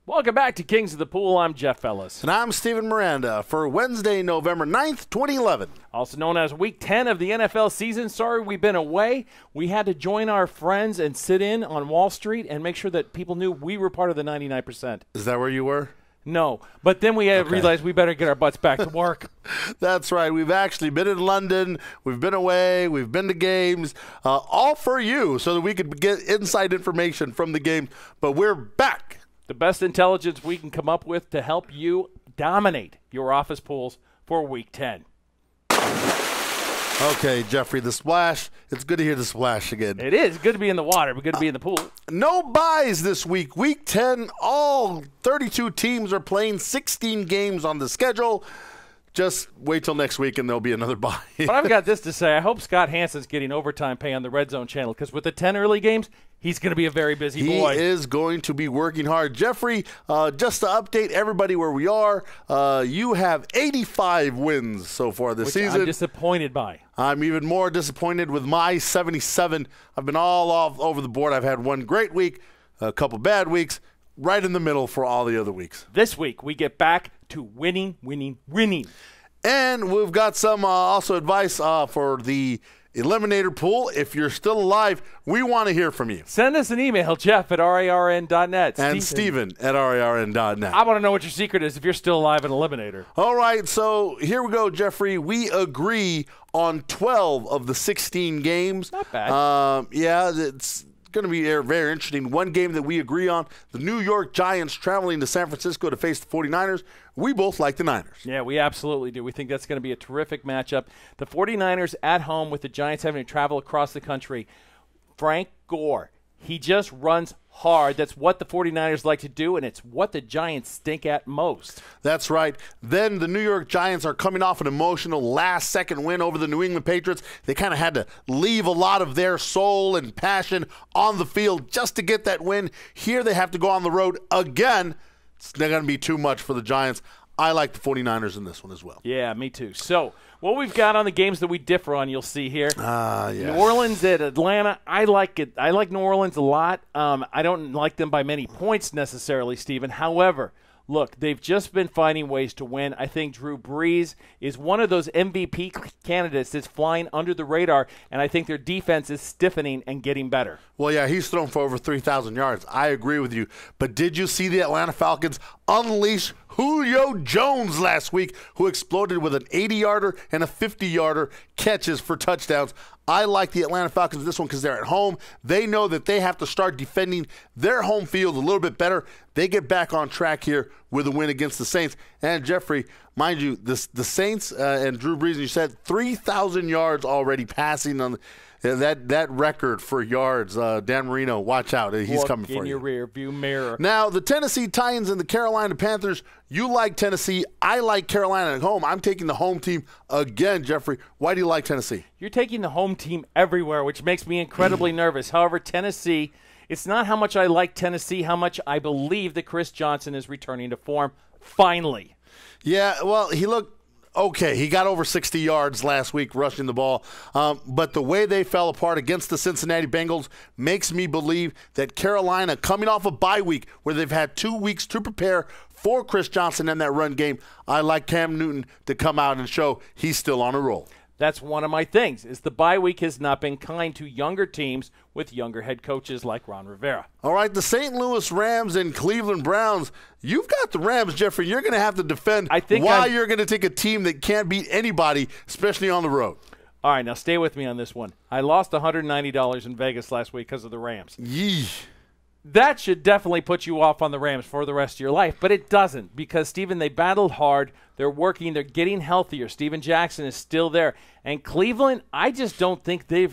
Welcome back to Kings of the Pool. I'm Jeff Ellis. And I'm Steven Miranda for Wednesday, November 9th, 2011. Also known as Week 10 of the NFL season. Sorry we've been away. We had to join our friends and sit in on Wall Street and make sure that people knew we were part of the 99%. Is that where you were? No, but then we realized we better get our butts back to work. That's right. We've actually been in London. We've been away. We've been to games, all for you so that we could get inside information from the game. But we're back. The best intelligence we can come up with to help you dominate your office pools for Week 10. Okay, Jeffrey, the splash. It's good to hear the splash again. It is good to be in the water, but good to be in the pool. No buys this week. Week 10, all 32 teams are playing 16 games on the schedule. Just wait till next week and there'll be another bye. But I've got this to say. I hope Scott Hansen's getting overtime pay on the Red Zone channel because with the 10 early games, he's going to be a very busy boy. He is going to be working hard. Jeffrey, just to update everybody where we are, you have 85 wins so far this season. I'm disappointed by. I'm even more disappointed with my 77. I've been all off over the board. I've had one great week, a couple bad weeks, right in the middle for all the other weeks. This week, we get back to winning. And we've got some also advice for the Eliminator pool. If you're still alive, we want to hear from you. Send us an email, Jeff@RARN.net. And Steven@RARN.net. I want to know what your secret is if you're still alive in Eliminator. All right, so here we go, Jeffrey. We agree on 12 of the 16 games. Not bad. Yeah, it's going to be very interesting. One game that we agree on, the New York Giants traveling to San Francisco to face the 49ers. We both like the Niners. Yeah, we absolutely do. We think that's going to be a terrific matchup. The 49ers at home with the Giants having to travel across the country. Frank Gore, he just runs hard. That's what the 49ers like to do, and it's what the Giants stink at most. That's right. Then the New York Giants are coming off an emotional last-second win over the New England Patriots. They kind of had to leave a lot of their soul and passion on the field just to get that win. Here they have to go on the road again. It's not going to be too much for the Giants. I like the 49ers in this one as well. Yeah, me too. So what we've got on the games that we differ on, you'll see here. Yes. New Orleans at Atlanta. I like it. I like New Orleans a lot. I don't like them by many points necessarily, Stephen. However, look, they've just been finding ways to win. I think Drew Brees is one of those MVP candidates that's flying under the radar, and I think their defense is stiffening and getting better. Well, yeah, he's thrown for over 3,000 yards. I agree with you. But did you see the Atlanta Falcons unleash Julio Jones last week, who exploded with an 80-yarder and a 50-yarder catches for touchdowns? I like the Atlanta Falcons in this one because they're at home. They know that they have to start defending their home field a little bit better. They get back on track here with a win against the Saints. And, Jeffrey, mind you, the Saints and Drew Brees, you said 3,000 yards already passing on that record for yards. Dan Marino, watch out. He's coming for you. In your rear view mirror. Now, the Tennessee Titans and the Carolina Panthers, you like Tennessee. I like Carolina at home. I'm taking the home team again, Jeffrey. Why do you like Tennessee? You're taking the home team everywhere, which makes me incredibly nervous. However, Tennessee, it's not how much I like Tennessee, how much I believe that Chris Johnson is returning to form finally. Yeah, well, he looked okay. He got over 60 yards last week rushing the ball. But the way they fell apart against the Cincinnati Bengals makes me believe that Carolina, coming off a bye week where they've had 2 weeks to prepare for Chris Johnson in that run game, I like Cam Newton to come out and show he's still on a roll. That's one of my things, is the bye week has not been kind to younger teams with younger head coaches like Ron Rivera. All right, the St. Louis Rams and Cleveland Browns. You've got the Rams, Jeffrey. You're going to have to defend why you're going to take a team that can't beat anybody, especially on the road. All right, now stay with me on this one. I lost $190 in Vegas last week because of the Rams. Yeesh. That should definitely put you off on the Rams for the rest of your life, but it doesn't because, Steven, they battled hard. They're working. They're getting healthier. Steven Jackson is still there. And Cleveland, I just don't think they're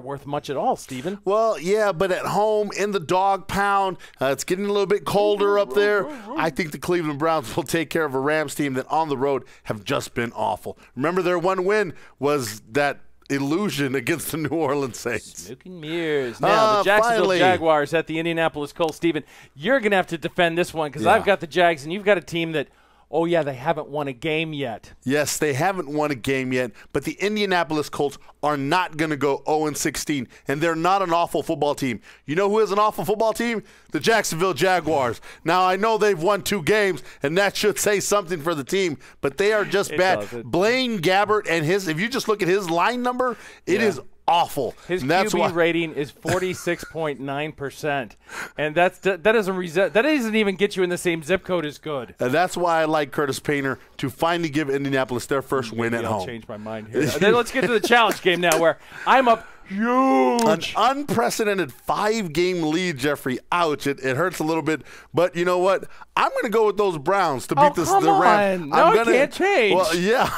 worth much at all, Steven. Well, yeah, but at home, in the dog pound, it's getting a little bit colder up there. I think the Cleveland Browns will take care of a Rams team that on the road have just been awful. Remember, their one win was that illusion against the New Orleans Saints. Smoke and mirrors. Now, the Jacksonville Jaguars at the Indianapolis Colts. Steven, you're going to have to defend this one because I've got the Jags, and you've got a team that, Oh, yeah, they haven't won a game yet. Yes, they haven't won a game yet, but the Indianapolis Colts are not going to go 0-16, and they're not an awful football team. You know who is an awful football team? The Jacksonville Jaguars. Now, I know they've won 2 games, and that should say something for the team, but they are just bad. Doesn't. Blaine Gabbert and if you just look at his line number, it is awful. His that's QB why rating is 46.9%, and that doesn't even get you in the same zip code as good. And that's why I like Curtis Painter to finally give Indianapolis their first win at home. I'll change my mind here. Then let's get to the challenge game now, where I'm up huge. An unprecedented 5-game lead, Jeffrey. Ouch! It hurts a little bit, but you know what? I'm going to go with those Browns to beat the Rams. No, it can't change. Well, yeah.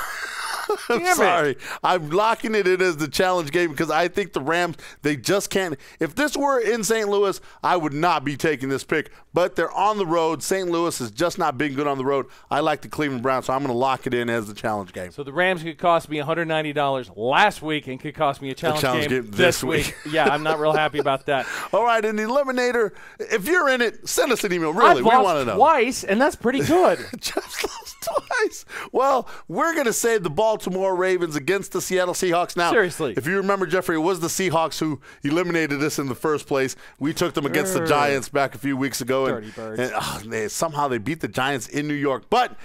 I'm sorry. I'm locking it in as the challenge game because I think the Rams, they just can't. If this were in St. Louis, I would not be taking this pick. But they're on the road. St. Louis has just not been good on the road. I like the Cleveland Browns, so I'm going to lock it in as the challenge game. So the Rams could cost me $190 last week and could cost me a challenge game this week. Yeah, I'm not real happy about that. All right, in the Eliminator, if you're in it, send us an email. Really, we want to know. Twice, and that's pretty good. Just lost twice. Well, we're going to say the Baltimore Ravens against the Seattle Seahawks. Now, seriously, if you remember, Jeffrey, it was the Seahawks who eliminated us in the first place. We took them against the Giants back a few weeks ago. Dirty birds. And somehow they beat the Giants in New York. But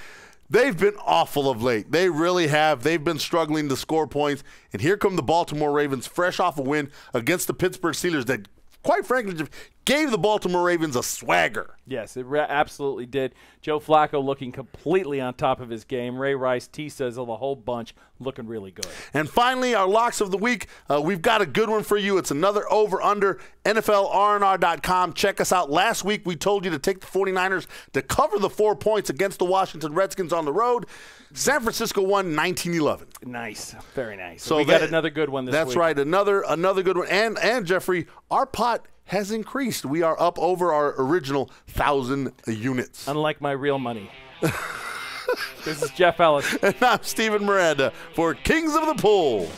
they've been awful of late. They really have. They've been struggling to score points. And here come the Baltimore Ravens, fresh off a win against the Pittsburgh Steelers that, quite frankly, gave the Baltimore Ravens a swagger. Yes, it absolutely did. Joe Flacco looking completely on top of his game. Ray Rice, T says, the whole bunch looking really good. And finally, our locks of the week. We've got a good one for you. It's another over-under, NFLRNR.com. Check us out. Last week, we told you to take the 49ers to cover the 4 points against the Washington Redskins on the road. San Francisco won 19-11. Nice. Very nice. So we got another good one this week. That's right. Another good one. And Jeffrey, our pot has increased. We are up over our original 1,000 units. Unlike my real money. This is Jeff Ellis. And I'm Steven Miranda for Kings of the Pool.